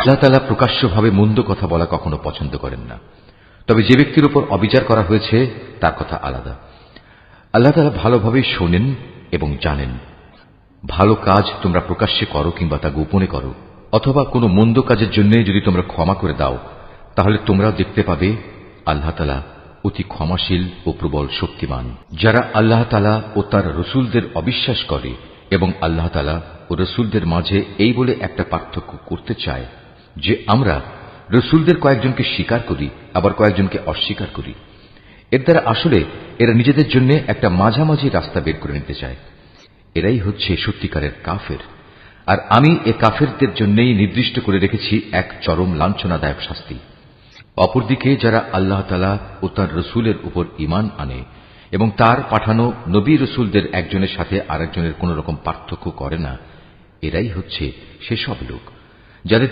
আল্লাহ তাআলা প্রকাশ্যভাবে মন্দ কথা বলা কখনো পছন্দ করেন না, তবে যে ব্যক্তির উপর অবিচার করা হয়েছে তার কথা আলাদা। আল্লাহ তাআলা ভালোভাবে শোনেন এবং জানেন। ভালো কাজ তোমরা প্রকাশ্যে করো কিংবা তা গোপনে করো, অথবা কোনো মন্দ কাজের জন্য যদি তোমরা ক্ষমা করে দাও, তাহলে তোমরাও দেখতে পাবে আল্লাহ তাআলা অতি ক্ষমাশীল ও প্রবল শক্তিমান। যারা আল্লাহ তাআলা ও তার রসুলদের অবিশ্বাস করে এবং আল্লাহ তাআলা ও রসুলদের মাঝে এই বলে একটা পার্থক্য করতে চায় যে আমরা রসুলদের কয়েকজনকে স্বীকার করি আবার কয়েকজনকে অস্বীকার করি, এর দ্বারা আসলে এরা নিজেদের জন্য একটা মাঝামাঝি রাস্তা বের করে নিতে চায়। এরাই হচ্ছে সত্যিকারের কাফের। আর আমি এ কাফেরদের জন্যই নির্দিষ্ট করে রেখেছি এক চরম লাঞ্ছনাদায়ক শাস্তি। অপরদিকে যারা আল্লাহ তাআলা ও তার রসুলের উপর ঈমান আনে এবং তার পাঠানো নবী রসুলদের একজনের সাথে আরেকজনের কোন রকম পার্থক্য করে না, এরাই হচ্ছে সেসব লোক যাদের